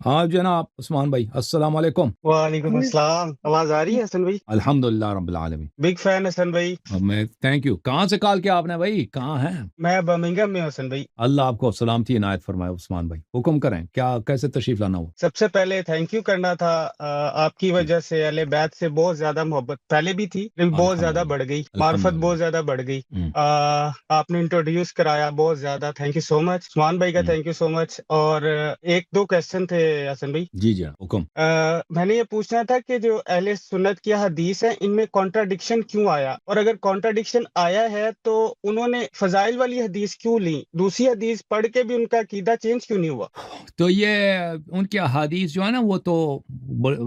ہاں جناب عثمان بھائی، السلام علیکم۔ وعلیکم السلام، آواز آ رہی ہے حسن بھائی؟ الحمدللہ رب العالمین۔ بگ فین حسن بھائی۔ میں تھینک یو۔ کہاں سے کال کیا آپ نے بھائی؟ کہاں ہیں؟ میں برمنگھم میں ہوں حسن بھائی۔ اللہ آپ کو سلامتی عنایت فرمائے عثمان بھائی، حکم کریں، کیا کیسے تشریف لانا ہوا؟ سب سے پہلے تھینک یو کرنا تھا، آپ کی وجہ سے اہل بیت سے بہت زیادہ محبت پہلے بھی تھی لیکن بہت زیادہ الحمدللہ بڑھ گئی، معرفت الحمدللہ۔ بہت زیادہ بڑھ گئی۔ ہم، آپ نے انٹروڈیوس کرایا بہت زیادہ، تھینک یو سو مچ عثمان بھائی کا، ہم۔ تھینک یو سو مچ۔ اور ایک دو کوشچن تھے حسن بھائی۔ جی جی حکم۔ میں نے یہ پوچھنا تھا کہ جو اہل سنت کی حدیث ہے ان میں کانٹراڈکشن کیوں آیا، اور اگر کانٹراڈکشن آیا ہے تو انہوں نے فضائل والی حدیث کیوں لی، دوسری حدیث پڑھ کے بھی ان کا عقیدہ چینج کیوں نہیں ہوا؟ تو یہ ان کی احادیث جو ہے نا، وہ تو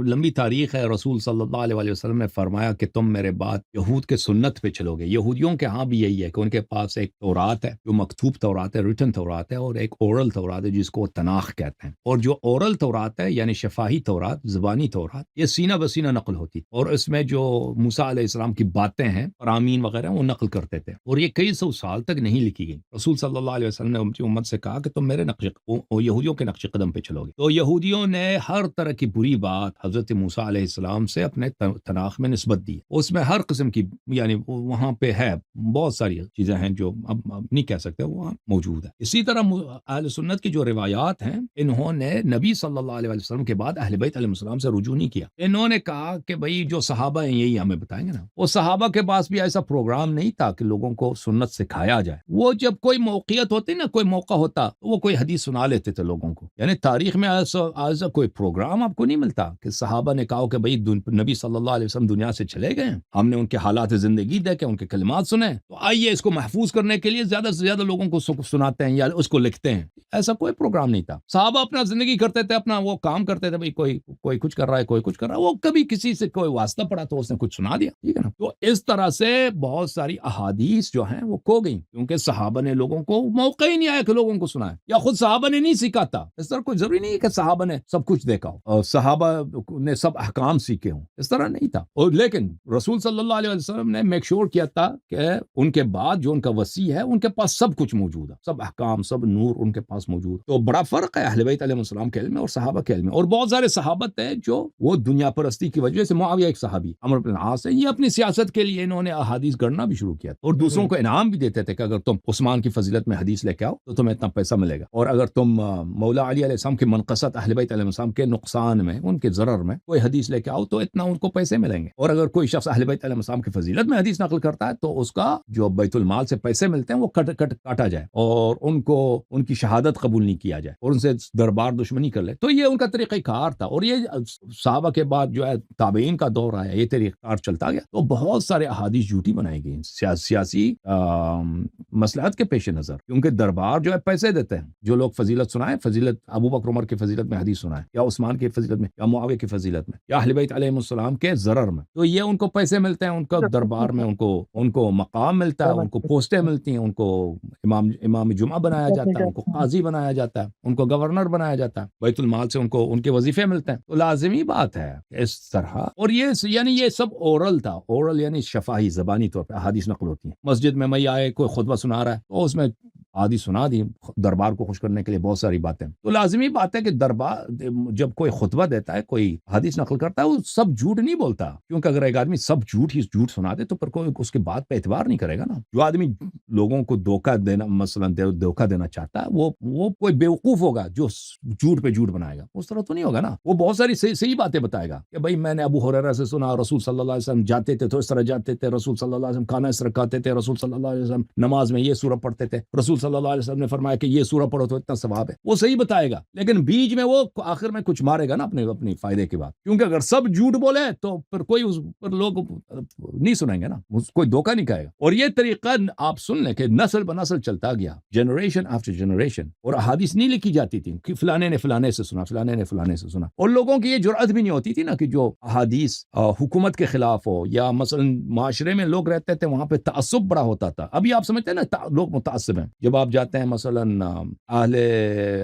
لمبی تاریخ ہے۔ رسول صلی اللہ علیہ وسلم نے فرمایا کہ تم میرے بعد یہود کے سنت پہ چلو گے۔ یہودیوں کے ہاں بھی یہی ہے کہ ان کے پاس ایک تورات ہے جو مکتوب تورات ہے، ریٹن تورات ہے، اور ایک اورل تورات ہے جس کو تناخ کہتے ہیں۔ اور جو اورل تورات ہے یعنی شفاہی تورات، زبانی تورات، یہ سینہ بسینہ نقل ہوتی، اور اس میں جو موسیٰ علیہ السلام کی باتیں ہیں، فرامین وغیرہ، وہ نقل کرتے تھے، اور یہ کئی سو سال تک نہیں لکھی گئی۔ رسول صلی اللہ علیہ وسلم نے اپنی امت سے کہا کہ تم میرے یہودیوں کے نقش قدم پہ چلو گے۔ تو یہودیوں نے ہر طرح کی بری بات حضرت موسیٰ علیہ السلام سے اپنے تناخ میں نسبت دی۔ اس میں ہر قسم کی، یعنی وہاں پہ ہے بہت ساری چیزیں ہیں جو اب نہیں کہہ سکتے، وہاں موجود ہے۔ اسی طرح اہل سنت کی جو روایات ہیں، انہوں نے نبی صلی اللہ علیہ وسلم کے بعد اہل بیت علیہ السلام سے رجوع نہیں کیا۔ انہوں نے کہا کہ بھئی جو صحابہ ہیں یہی ہمیں بتائیں گے نا۔ وہ صحابہ کے پاس بھی ایسا پروگرام نہیں تھا کہ لوگوں کو سنت سکھایا جائے۔ وہ جب کوئی موقعیت ہوتی نا، کوئی موقع ہوتا، وہ کوئی حدیث سنا لیتے تھے لوگوں کو۔ یعنی تاریخ میں ایسا کوئی پروگرام آپ کو نہیں ملتا کہ صحابہ نے کہا کہ بھئی نبی صلی اللہ علیہ وسلم دنیا سے چلے گئے، ہم نے ان کے حالات زندگی دیکھے، ان کے کلمات سنے، تو آئیے اس کو محفوظ کرنے کے لیے زیادہ سے زیادہ لوگوں کو سناتے ہیں یا اس کو لکھتے ہیں۔ ایسا کوئی پروگرام نہیں تھا۔ صحابہ اپنا زندگی کرتے تھے، اپنا وہ کام کرتے تھے، بھئی کوئی کچھ کر رہا ہے، کوئی کچھ کر رہا ہے، وہ کبھی کسی سے کوئی واسطہ پڑا تو اس نے کچھ سنا دیا، ٹھیک ہے نا۔ تو اس طرح سے بہت ساری احادیث جو ہیں وہ کھو گئیں، کیونکہ صحابہ نے لوگوں کو موقع ہی نہیں آیا کہ لوگوں کو سنائے، یا خود صحابہ نے نہیں سیکھا تھا۔ اس طرح کوئی ضروری نہیں ہے کہ صحابہ نے سب کچھ دیکھا ہو اور صحابہ نے سب احکام سیکھے ہوں، اس طرح نہیں تھا۔ اور لیکن رسول صلی اللہ علیہ وسلم نے میک شور کیا تھا کہ ان کے بعد جو ان کا وصی ہے ان کے پاس سب کچھ موجود ہے، سب احکام، سب نور ان کے پاس موجود۔ تو بڑا فرق ہے اہل بیت علیہ السلام کے علم میں اور صحابہ کے علم میں۔ اور بہت سارے صحابت ہیں جو وہ دنیا پرستی کی وجہ سے، معاویہ ایک صحابی، عمرو بن العاص ہے، یہ اپنی سیاست کے لیے انہوں نے احادیث گڑنا بھی شروع کیا، اور دوسروں کو انعام بھی دیتے تھے کہ اگر تم عثمان کی فضیلت میں حدیث لے کے آؤ تو تمہیں اتنا پیسہ ملے گا، اور اگر تم مولا علی علیہ السلام کی منقصت، اہل بیت علیہ السلام کے نقصان میں، ان کے ضرر میں کوئی حدیث لے کے آؤ تو اتنا ان کو پیسے ملیں گے۔ اور اگر کوئی شخص اہل بیت علیہ السلام کی فضیلت میں حدیث نقل کرتا ہے تو اس کا جو بیت المال سے پیسے ملتے ہیں وہ کاٹا جائے، اور ان کو ان کی شہادت قبول نہیں کیا جائے، اور ان سے دربار دشمنی کر لے۔ تو یہ ان کا طریقہ کار تھا، اور یہ صحابہ کے بعد جو ہے تابعین کا دور آیا، یہ طریقہ کار چلتا گیا، تو بہت سارے احادیث جھوٹی بنائی گئی سیاسی مصلحت کے پیش نظر، کیونکہ دربار جو ہے پیسے دیتے ہیں۔ جو لوگ فضیلت سنائیں، فضیلت ابو بکر عمر کی فضیلت میں حدیث سنائیں، یا عثمان کی فضیلت میں، یا معاویہ کی فضیلت میں، یا اہل بیت علیہ السلام کے ضرر میں، تو یہ ان کو پیسے ملتے ہیں، ان کا دربار میں ان کو مقام ملتا ہے، ان کو پوسٹیں ملتی ہیں، ان کو امام جمعہ بنایا جاتا ہے، ان کو قاضی بنایا جاتا ہے، ان کو گورنر بنایا جاتا ہے، بیت المال سے ان کے وظیفے ملتے ہیں۔ تو لازمی بات ہے اس طرح۔ اور یہ سب اورل تھا، اورل یعنی شفاہی، زبانی طور پہ احادیث نقل ہوتی ہیں۔ مسجد میں آئے، کوئی خطبہ سنا رہا ہے تو اس میں آدھی سنا دی، دربار کو خوش کرنے کے لیے بہت ساری باتیں۔ تو لازمی بات ہے کہ دربار جب کوئی خطبہ دیتا ہے، کوئی حدیث نقل کرتا ہے، وہ سب جھوٹ نہیں بولتا، کیونکہ اگر ایک آدمی سب جھوٹ سنا دے تو پھر کوئی اس کے بات پہ اعتبار نہیں کرے گا نا۔ جو آدمی لوگوں کو دھوکہ دینا، مثلا دھوکہ دینا چاہتا ہے، وہ کوئی بیوقوف ہوگا جو جھوٹ پہ جھوٹ بنائے گا، اس طرح تو نہیں ہوگا نا۔ وہ بہت ساری صحیح باتیں بتائے گا کہ بھائی میں نے ابو ہریرہ سے سنا، رسول صلی اللہ علیہ وسلم جاتے تھے تو اس طرح جاتے تھے، رسول صلی اللہ علیہ وسلم کھانا اس طرح کھاتے تھے، رسول صلی اللہ علیہ وسلم نماز میں یہ سورہ پڑھتے تھے، رسول صلی اللہ علیہ وسلم نے فرمایا کہ یہ سورہ پڑھو تو اتنا ثواب ہے۔ وہ صحیح بتائے گا، لیکن بیچ میں وہ آخر میں کچھ مارے گا نا اپنی فائدے کی بات، کیونکہ اگر سب جھوٹ بولے تو پھر کوئی پر لوگ نہیں سنیں گے نا، کوئی دھوکہ نہیں کہے گا۔ اور یہ طریقہ آپ سن لیں کہ نسل بنسل چلتا گیا، جنریشن آفٹر جنریشن، اور احادیث نہیں لکھی جاتی تھی کہ فلانے نے فلانے سے سنا، فلانے نے فلانے سے سنا، اور لوگوں کی یہ جرأت بھی نہیں ہوتی تھی نا کہ جو احادیث حکومت کے خلاف ہو، یا مثلا معاشرے میں لوگ رہتے تھے وہاں پہ تعصب بڑا ہوتا تھا۔ ابھی آپ سمجھتے ہیں نا لوگ متعصب ہیں، جب آپ جاتے ہیں مثلاً اہل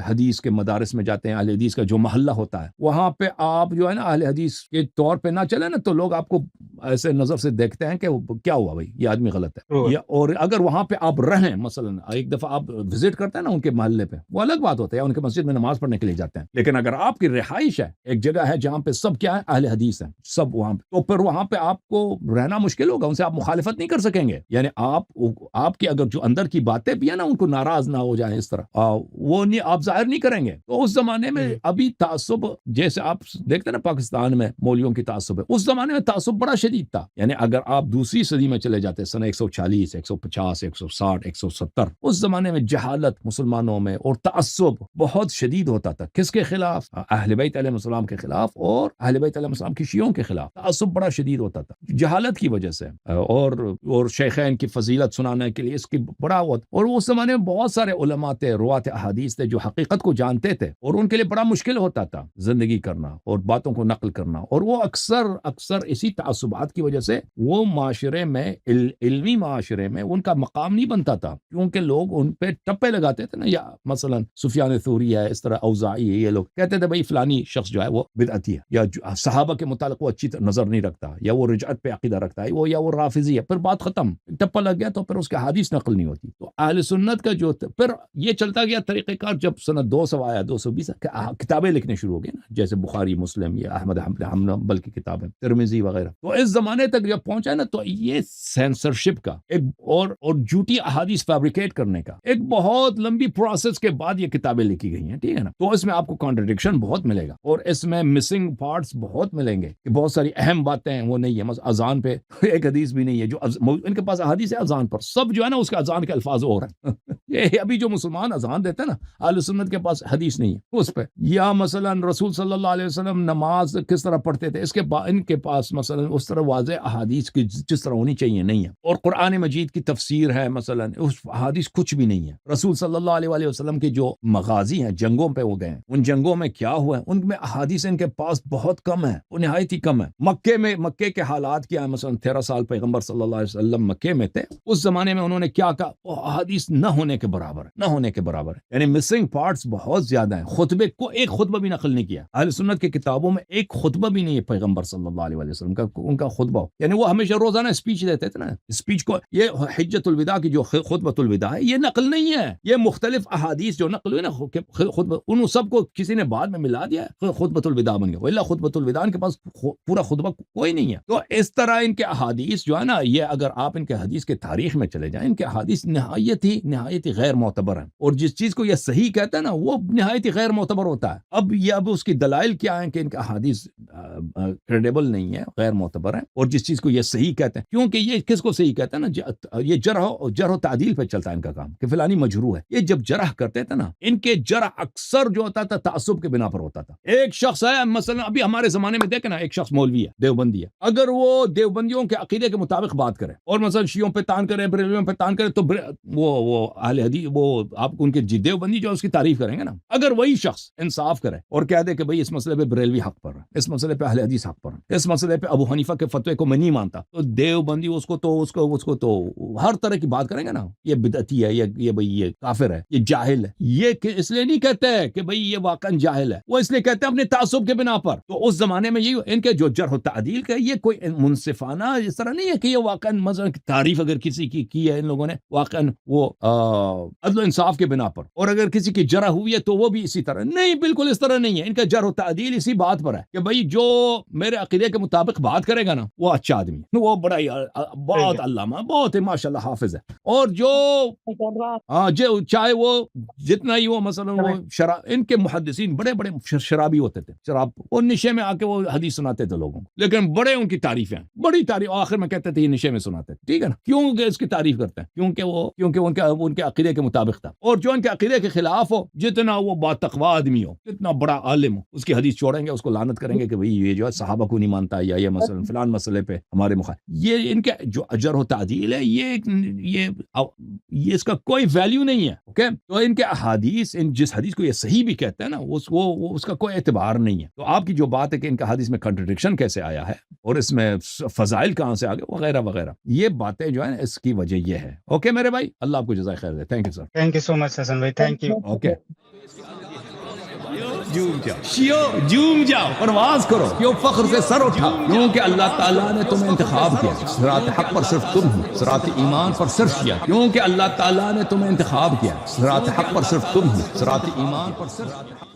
حدیث کے مدارس میں جاتے ہیں، اہل حدیث کا جو محلہ ہوتا ہے وہاں پہ آپ جو ہے نا اہل حدیث کے طور پہ نہ چلے نا تو لوگ آپ کو ایسے نظر سے دیکھتے ہیں کہ کیا ہوا بھائی، یہ آدمی غلط ہے، یا اور اگر وہاں پہ آپ رہیں مثلاً ایک دفعہ آپ وزٹ کرتے ہیں نا ان کے محلے پہ، وہ الگ بات ہوتا ہے، ان کے مسجد میں نماز پڑھنے کے لیے جاتے ہیں، لیکن اگر آپ کی رہائش ہے ایک جگہ ہے جہاں پہ سب کیا ہے اہل حدیث ہیں سب وہاں پہ، تو پھر وہاں پہ آپ کو رہنا مشکل ہوگا، ان سے آپ مخالفت نہیں کر سکیں گے، یعنی آپ کی اگر جو اندر کی باتیں بھی ہیں نا ان کو ناراض نہ ہو جائیں اس طرح وہ نہیں آپ ظاہر نہیں کریں گے۔ تو اس زمانے میں ابھی تعصب جیسے آپ دیکھتے ہیں نا پاکستان میں مولویوں کی تعصب ہے، اس زمانے میں تعصب بڑا شدید تھا، یعنی اگر آپ دوسری صدی میں چلے جاتے سنہ 140 150 160 170 اس زمانے میں جہالت مسلمانوں میں اور تعصب بہت شدید ہوتا تھا، کس کے خلاف؟ اہل بیت علیہ السلام کے خلاف اور اہل بیت علیہ السلام کی شیعوں کے خلاف تعصب بڑا شدید ہوتا تھا جہالت کی وجہ سے، اور شیخین کی فضیلت سنانے کے لیے اس کی بڑا اور اس زمانے میں بہت سارے علماء تھے، روات احادیث تھے جو حقیقت کو جانتے تھے اور ان کے لیے بڑا مشکل ہوتا تھا زندگی کرنا اور باتوں کو نقل کرنا، اور وہ اکثر اسی تعصبات کی وجہ سے وہ معاشرے میں علمی معاشرے میں ان کا مقام نہیں بنتا تھا، کیونکہ لوگ ان پہ ٹپے لگاتے تھے نا، یا مثلا سفیان ثوری ہے، اس طرح اوزاعی ہے، یہ لوگ کہتے تھے بھائی فلانی شخص جو ہے وہ بدعتی ہے، یا صحابہ کے متعلق وہ اچھی نظر نہیں رکھتا، یا وہ رجعت پہ عقیدہ رکھتا ہے، یا وہ رافضی ہے، پھر بات ختم، ٹپا لگ گیا تو پھر اس کے حدیث نقل نہیں ہوتی۔ تو اہل سنت کا جو پھر یہ چلتا گیا طریقہ کار، جب سنہ 200 آیا 220 کتابیں لکھنے شروع ہو گئی نا، جیسے بخاری مسلم یا احمد حنبل کی کتابیں، ترمذی وغیرہ، تو اس زمانے تک جب پہنچا نا تو یہ سینسرشپ کا ایک اور جھوٹی احادیث فیبریکیٹ کرنے کا ایک بہت لمبی پروسیس کے بعد یہ کتابیں لکھی گئی ہیں، ٹھیک ہے نا، تو اس میں آپ کو کانٹرڈکشن بہت ملے گا اور اس میں مسنگ پارٹس بہت ملیں گے کہ بہت ساری اہم باتیں ہیں وہ نہیں ہے، مثلا اذان پہ ایک حدیث بھی نہیں ہے جو ان کے پاس احادیث ہے اذان پر، سب جو ہے نا اس کے اذان کے الفاظ اور ہیں یہ ابھی جو مسلمان اذان دیتے ہیں نا اہل سنت کے پاس حدیث نہیں ہے اس پہ، یا مثلا رسول صلی اللہ علیہ وسلم نماز کس طرح پڑھتے تھے اس کے ان کے پاس مثلا اس طرح واضح احادیث کی جس طرح ہونی چاہیے نہیں ہے، اور قرآن مجید کی تفسیر ہے مثلا اس احادیث کچھ بھی نہیں ہے، رسول صلی اللہ علیہ وسلم کے جو مغازی ہیں جنگوں پہ وہ گئے ہیں ان جنگوں میں کیا ہوا ہے ان میں احادیث ان کے پاس بہت کم ہے، وہ نہایت ہی کم ہے۔ مکے کے حالات کیا ہے، مثلا 13 سال پیغمبر صلی اللہ علیہ وسلم مکے میں تھے، اس زمانے میں انہوں نے کیا کہا، وہ احادیث نہ ہونے کے برابر یعنی مسنگ پارٹس بہت زیادہ ہیں، خطبے کو ایک خطبہ بھی نقل نہیں کیا، اہل سنت کی کتابوں میں ایک خطبہ بھی نہیں ہے پیغمبر صلی اللہ علیہ وسلم کا، ان کا خطبہ، یعنی وہ ہمیشہ روزانہ اسپیچ دیتے تھے نا، اسپیچ کو یہ حجۃ الوداع کی جو خطبۃ الوداع ہے یہ نقل نہیں ہے، یہ مختلف احادیث جو نقل ہوئی نا خطبہ ان سب کو کسی نے بعد میں ملا دیا خطبۃ الوداع بن گیا، الا خطبۃ الوداع ان کے پاس پورا خطبہ کوئی نہیں ہے۔ تو اس طرح ان کے احادیث جو ہے نا، یہ اگر آپ ان کے حدیث کے تاریخ میں چلے جائیں، ان کے احادیث نہایت ہی غیر معتبر ہیں، اور جس چیز کو یہ صحیح کہتا ہے نا وہ نہایت ہی غیر معتبر ہوتا ہے۔ اب اس کی دلائل کیا ہیں کہ ان کا احادیث کریڈیبل نہیں ہے، غیر معتبر ہے، اور جس چیز کو یہ صحیح کہتے ہیں، کیونکہ یہ کس کو صحیح کہتا ہے نا، یہ جرح و تعدیل پہ چلتا ہے ان کا کام کہ فلانی مجروح ہے، یہ جب جرح کرتے تھے نا ان کے جرح اکثر جو ہوتا تھا تعصب کے بنا پر ہوتا تھا۔ ایک شخص ہے مثلا ابھی ہمارے زمانے میں دیکھیں نا، ایک شخص مولوی ہے دیوبندی ہے، اگر وہ دیوبندیوں کے عقیدے کے مطابق بات کرے اور مثلا شیعوں پہ تان کرے بریلویوں پہ تان کرے تو وہ اہل حدیث وہ آپ ان کے دیوبندی جو اس کی تعریف کریں گے نا، اگر وہی شخص انصاف کرے اور کہہ دے کہ بھئی اس مسئلے پہ بریلوی حق پر ہے، اس مسئلے پہ اہل حدیث حق پر ہے، اس مسئلے پہ ابو حنیفہ کے فتوے کو میں نہیں مانتا، تو دیوبندی اس کو تو ہر طرح کی بات کریں گے نا، یہ بدعتی ہے، یہ بھئی یہ کافر ہے، یہ جاہل ہے، یہ اس لیے نہیں کہتے ہیں کہ بھئی یہ واقعا جاہل ہے، وہ اس لیے کہتے ہیں اپنے تعصب کے بنا پر۔ تو اس زمانے میں یہ ان کے جو جرح و تعدیل کا یہ کوئی منصفانہ اس طرح نہیں ہے کہ یہ واقعا مثلا تعریف اگر کسی کی ہے ان لوگوں نے واقعا وہ عدل و انصاف کے بنا پر، اور اگر کسی کی جرح ہوئی ہے تو وہ بھی اسی طرح نہیں، بالکل اس طرح نہیں ہے، ان کا جرح و تعدیل اسی بات پر ہے کہ بھئی جو میرے عقیدے کے مطابق بات کرے گا نا وہ اچھا آدمی، وہ بڑا بہت علامہ، بہت ماشاءاللہ حافظ ہے، اور جو چاہے وہ جتنا ہی وہ مثلا وہ ان کے محدثین بڑے شرابی ہوتے تھے، شراب وہ نشے میں آ کے وہ حدیث سناتے تھے لوگوں کو، لیکن بڑے ان کی تعریفیں بڑی تعریف، آخر میں کہتے تھے یہ نشے میں سناتے تھے، ٹھیک ہے نا، کیوں کہ اس کی تعریف کرتے ہیں، کیونکہ ان کے عقیدے کے مطابق تھا، اور جو ان کے عقیدے کے خلاف ہو، جتنا وہ با تقوی آدمی ہو، جتنا بڑا عالم ہو، اس کی حدیث چھوڑیں گے، اس کو لعنت کریں گے کہ بھئی یہ جو ہے صحابہ کو نہیں مانتا، یا یہ مثلا فلان مسئلے پہ ہمارے یہ ان کے جو اجر و تعدیل ہے یہ اس کا کوئی ویلیو نہیں ہے، اوکے، تو ان کے احادیث جس حدیث کو یہ صحیح بھی کہتے ہیں نا اس کا کوئی اعتبار نہیں ہے۔ تو آپ کی جو بات ہے کہ ان کا حدیث میں کنٹرڈکشن کیسے آیا ہے اور اس میں فضائل کہاں سے آگے وغیرہ وغیرہ، یہ باتیں جو ہے اس کی وجہ یہ ہے۔ اوکے میرے بھائی، اللہ آپ کو جزائے خیر دے۔ والے. Thank you sir. Thank you so much Hasan بھائی, تھینک یو. اوکے, جھوم جاؤ شیو, جھوم جاؤ, پرواز کرو, کیوں فخر سے سر اٹھا, کیونکہ اللہ تعالیٰ نے تمہیں انتخاب کیا. صراط حق پر صرف تم ہو, صراط ایمان پر صرف کیا, کیونکہ اللہ تعالیٰ نے تمہیں انتخاب کیا. صراط حق پر صرف تم ہو, صراط ایمان پر صرف